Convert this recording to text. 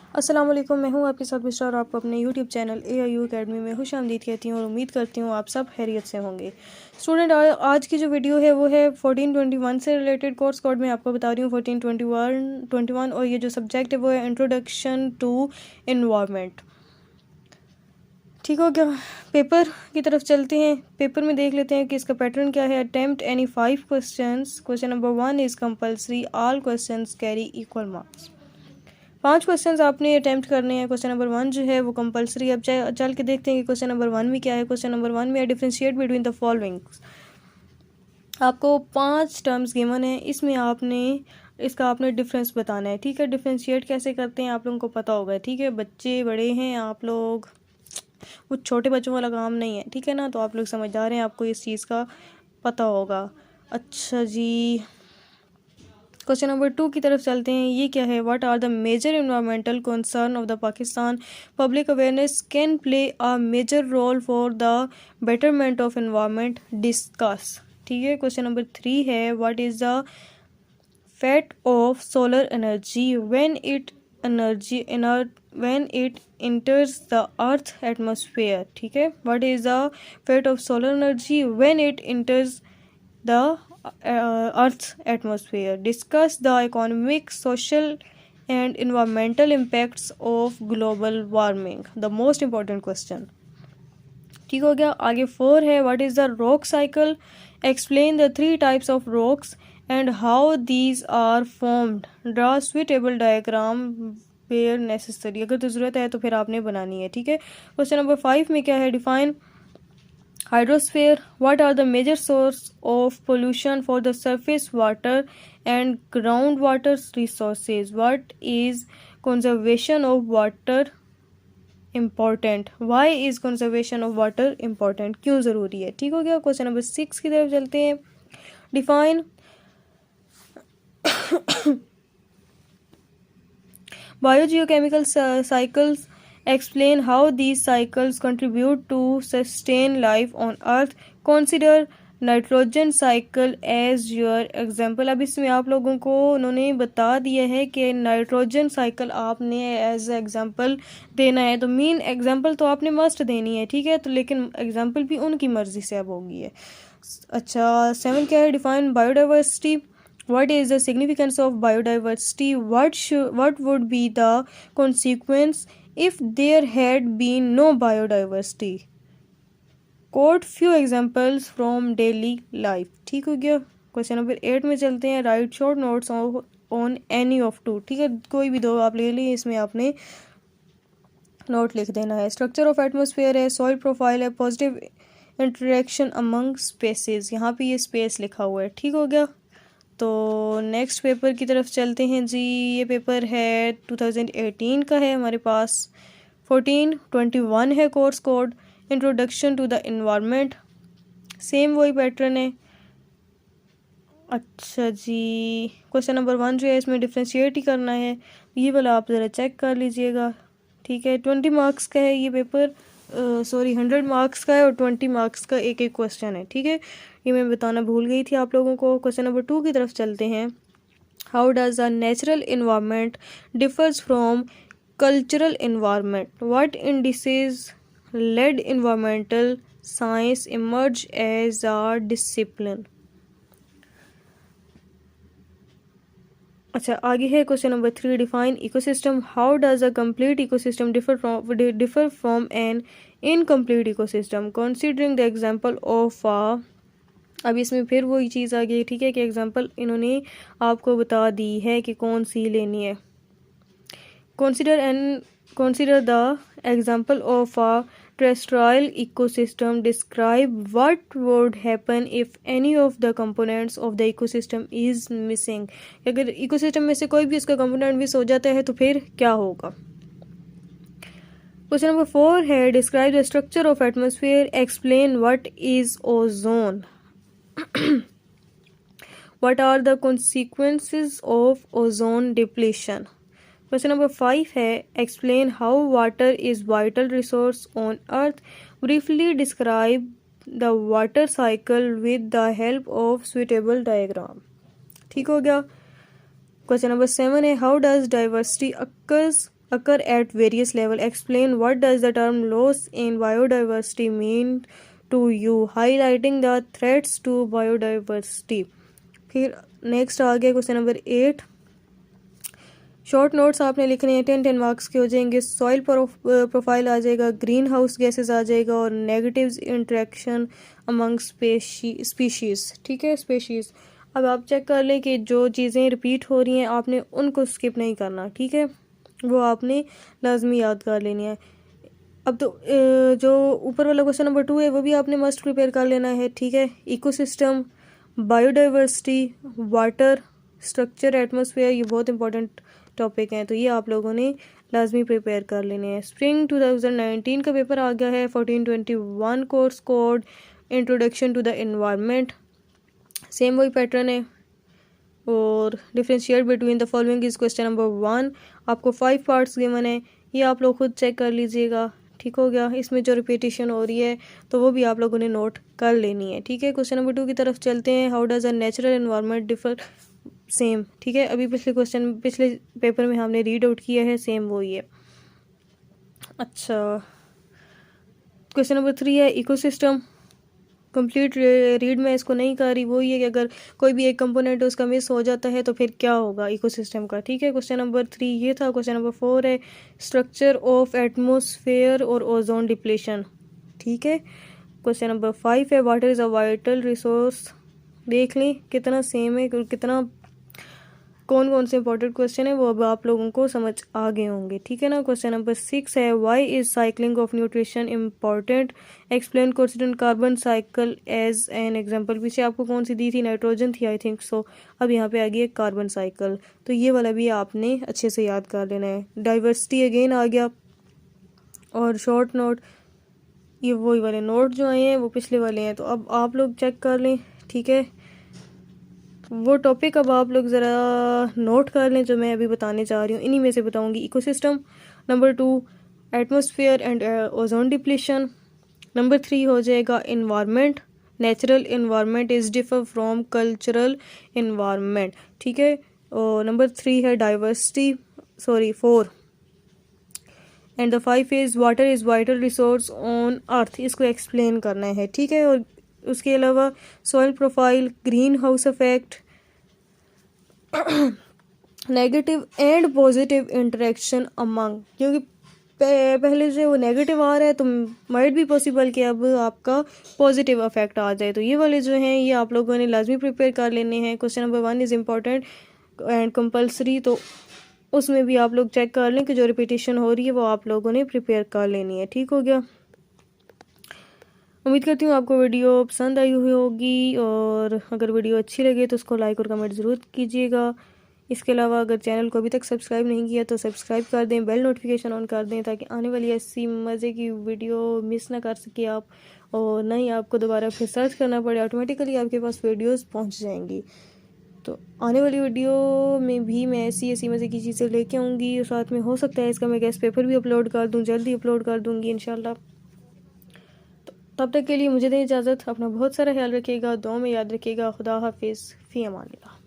अस्सलाम वालेकुम, मैं हूं आपके साथ बिशरा और आपको अपने यूट्यूब चैनल AIU अकेडमी में खुशामदीद कहती हूँ और उम्मीद करती हूँ आप सब खैरियत से होंगे। स्टूडेंट, आज की जो वीडियो है वो है 1421 से रिलेटेड कोर्स कोड में आपको बता रही हूँ 1421 और ये जो सब्जेक्ट है वो है इंट्रोडक्शन टू इन्वायरमेंट। ठीक हो गया। पेपर की तरफ चलते हैं। पेपर में देख लेते हैं कि इसका पैटर्न क्या है। Attempt any 5 questions. Question number 1 is compulsory, all questions carry equal marks. 5 questions आपने अटेम्प्ट करने हैं। क्वेश्चन नंबर 1 जो है वो कंपलसरी। अब चल के देखते हैं कि क्वेश्चन नंबर 1 में क्या है। क्वेश्चन नंबर 1 में डिफरेंशिएट बिटवीन द फॉलोइंग। आपको 5 टर्म्स गिवन है, इसमें आपने डिफरेंस बताना है। ठीक है, डिफरेंशिएट कैसे करते हैं आप लोगों को पता होगा। ठीक है, बच्चे बड़े हैं आप लोग, वो छोटे बच्चों वाला काम नहीं है। ठीक है ना, तो आप लोग समझदार हैं, आपको इस चीज़ का पता होगा। अच्छा जी, क्वेश्चन नंबर 2 की तरफ चलते हैं। ये क्या है? What are the major environmental concern of the Pakistan? Public awareness can play a major role for the betterment of environment, discuss. ठीक है, क्वेश्चन नंबर 3 है what is the fate of solar energy when it enters the earth atmosphere? ठीक है, what is the fate of solar energy when it enters the earth's atmosphere? Discuss the economic, social and environmental impacts of global warming, the most important question. ठीक हो गया। आगे 4 है what is the rock cycle? Explain the 3 types of rocks and how these are formed, draw suitable diagram where necessary. अगर तो ज़रूरत है तो फिर आपने बनानी है। ठीक है, क्वेश्चन नंबर 5 में क्या है? Define hydrosphere. What are the major source of pollution for the surface water and ground water resources? What is conservation of water important? Why is conservation of water important? क्यों ज़रूरी है? ठीक हो गया। Question number 6 की तरफ चलते हैं। Define biogeochemical cycles, explain how these cycles contribute to sustain life on earth, consider nitrogen cycle as your example. अब इसमें आप लोगों को उन्होंने बता दिया है कि नाइट्रोजन साइकिल आपने एज एग्जाम्पल देना है, तो मेन एग्जाम्पल तो आपने मस्ट देनी है। ठीक है, तो लेकिन एग्जाम्पल भी उनकी मर्जी से अब होगी है। अच्छा, 7 क्या है? Define biodiversity. What is the significance of biodiversity? What would be the consequence if there had been no biodiversity? Quote few examples from daily life. ठीक हो गया। क्वेश्चन नंबर 8 में चलते हैं। Write short notes on any of two. ठीक है, कोई भी दो आप ले ली, इसमें आपने नोट लिख देना है। स्ट्रक्चर ऑफ एटमोसफेयर है, सॉइल प्रोफाइल है, पॉजिटिव इंटरेक्शन अमंग स्पेसेस, यहाँ पे ये स्पेस लिखा हुआ है। ठीक हो गया। तो नेक्स्ट पेपर की तरफ चलते हैं जी। ये पेपर है 2018 का है हमारे पास। 1421 है course code, introduction to the environment. Same वही पैटर्न है। अच्छा जी, क्वेश्चन नंबर 1 जो है इसमें डिफ्रेंशिएट ही करना है, ये वाला आप ज़रा चेक कर लीजिएगा। ठीक है, 20 मार्क्स का है ये पेपर, 100 मार्क्स का है और 20 मार्क्स का एक एक क्वेश्चन है। ठीक है, ये मैं बताना भूल गई थी आप लोगों को। क्वेश्चन नंबर 2 की तरफ चलते हैं। How does a natural environment differs from cultural environment? What indices led environmental science emerge as a discipline? अच्छा, आगे है question number 3। Define ecosystem. How does a complete ecosystem differ from an incomplete ecosystem, considering the example of अब इसमें फिर वही चीज़ आ गई। ठीक है, कि एग्जांपल इन्होंने आपको बता दी है कि कौन सी लेनी है। consider the example of a terrestrial ecosystem. Describe what would happen if any of the components of the ecosystem is missing. अगर इकोसिस्टम में से कोई भी उसका कंपोनेंट मिस हो जाता है तो फिर क्या होगा? क्वेश्चन नंबर 4 है describe the structure of atmosphere, explain what is ozone, what are the consequences of ozone depletion. Question number 5 है explain how water is vital resource on earth, briefly describe the water cycle with the help of suitable diagram. ठीक हो गया। Question number 7 है how does diversity occurs occur at various levels. Explain what does the term loss in biodiversity mean to you, highlighting the threats to biodiversity. फिर next आ गया question number 8। Short notes आपने लिखने हैं, 10 marks के हो जाएंगे। Soil profile आ जाएगा, green house gases आ जाएगा, और नेगेटिव इंट्रैक्शन अमंग स्पीशीज़। ठीक है, स्पीशीज़। अब आप चेक कर लें कि जो चीज़ें रिपीट हो रही हैं आपने उनको स्किप नहीं करना, ठीक है, वो आपने लाजमी याद कर लेनी है। अब तो जो ऊपर वाला क्वेश्चन नंबर 2 है वो भी आपने मस्ट प्रिपेयर कर लेना है, ठीक है। Ecosystem, biodiversity, water, structure, atmosphere, ये बहुत इंपॉर्टेंट टॉपिक हैं, तो ये आप लोगों ने लाजमी प्रिपेयर कर लेने हैं। स्प्रिंग 2019 का पेपर आ गया है, 1421 course code, introduction to the environment, same वही पैटर्न है। और differentiate between the following is question number 1। आपको 5 पार्ट्स गिवन है, ये आप लोग खुद चेक कर लीजिएगा, ठीक हो गया। इसमें जो रिपीटिशन हो रही है तो वो भी आप लोगों ने नोट कर लेनी है, ठीक है। क्वेश्चन नंबर 2 की तरफ चलते हैं। How does a natural environment differ, same, ठीक है। अभी पिछले पेपर में हमने रीड आउट किया है, सेम वही है। अच्छा, क्वेश्चन नंबर 3 है इकोसिस्टम। कंप्लीट रीड में इसको नहीं कर रही, वो ये कि अगर कोई भी एक कंपोनेंट उसका मिस हो जाता है तो फिर क्या होगा इकोसिस्टम का, ठीक है। क्वेश्चन नंबर 3 ये था। क्वेश्चन नंबर 4 है स्ट्रक्चर ऑफ एटमॉस्फेयर और ओजोन डिप्लीशन, ठीक है। क्वेश्चन नंबर 5 है water is a vital resource. देख लें कितना सेम है, कितना कौन कौन से इंपॉर्टेंट क्वेश्चन है वो अब आप लोगों को समझ आ गए होंगे, ठीक है ना। क्वेश्चन नंबर 6 है why is cycling of nutrition important, explain considering carbon cycle as an example. पीछे आपको कौन सी दी थी, नाइट्रोजन थी आई थिंक सो। अब यहाँ पे आ गई है कार्बन साइकिल, तो ये वाला भी आपने अच्छे से याद कर लेना है। डाइवर्सिटी अगेन आ गया, और शॉर्ट नोट, ये वही वाले नोट जो आए हैं वो पिछले वाले हैं, तो अब आप लोग चेक कर लें, ठीक है। वो टॉपिक अब आप लोग ज़रा नोट कर लें जो मैं अभी बताने जा रही हूँ, इन्हीं में से बताऊँगी। Ecosystem, number 2 atmosphere and ozone depletion, number 3 हो जाएगा environment, natural environment is differ from cultural environment, ठीक है। और नंबर 3 है diversity, 4, and the 5 is water is vital resource on अर्थ, इसको एक्सप्लेन करना है, ठीक है। और उसके अलावा soil profile, green house effect, negative and positive interaction among, क्योंकि पहले से वो नेगेटिव आ रहा है तो माइट भी पॉसिबल कि अब आपका पॉजिटिव इफेक्ट आ जाए, तो ये वाले जो हैं ये आप लोगों ने लाजमी प्रिपेयर कर लेने हैं। Question number 1 is important and compulsory, तो उसमें भी आप लोग चेक कर लें कि जो रिपीटिशन हो रही है वो आप लोगों ने प्रिपेयर कर लेनी है, ठीक हो गया। उम्मीद करती हूँ आपको वीडियो पसंद आई हुई होगी, और अगर वीडियो अच्छी लगे तो उसको लाइक और कमेंट ज़रूर कीजिएगा। इसके अलावा अगर चैनल को अभी तक सब्सक्राइब नहीं किया तो सब्सक्राइब कर दें, बेल नोटिफिकेशन ऑन कर दें, ताकि आने वाली ऐसी मज़े की वीडियो मिस ना कर सके आप, और ना ही आपको दोबारा फिर सर्च करना पड़े, ऑटोमेटिकली आपके पास वीडियोस पहुंच जाएंगी। तो आने वाली वीडियो में भी मैं ऐसी मज़े की चीज़ें लेके आऊँगी, और साथ में हो सकता है इसका मैं गेस्ट पेपर भी अपलोड कर दूँ, जल्दी अपलोड कर दूँगी इंशाल्लाह। तब तक के लिए मुझे दें इजाज़त, अपना बहुत सारा ख्याल रखिएगा, दुआ में याद रखिएगा। खुदा हाफिज़, फ़ी अमानिल्लाह।